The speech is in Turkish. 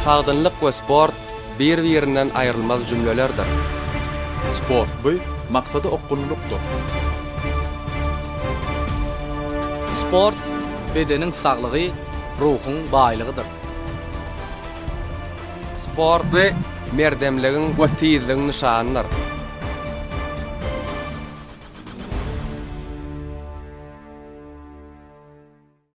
Sagdynlyk we sport bir-birinden ayrılmaz jümlelerdir. Sport bu maksady okkunlukdur. Sport bedenin saglygy, ruhun baýlygydyr. Sport we merdemligiň we tizligiň nişanydyr.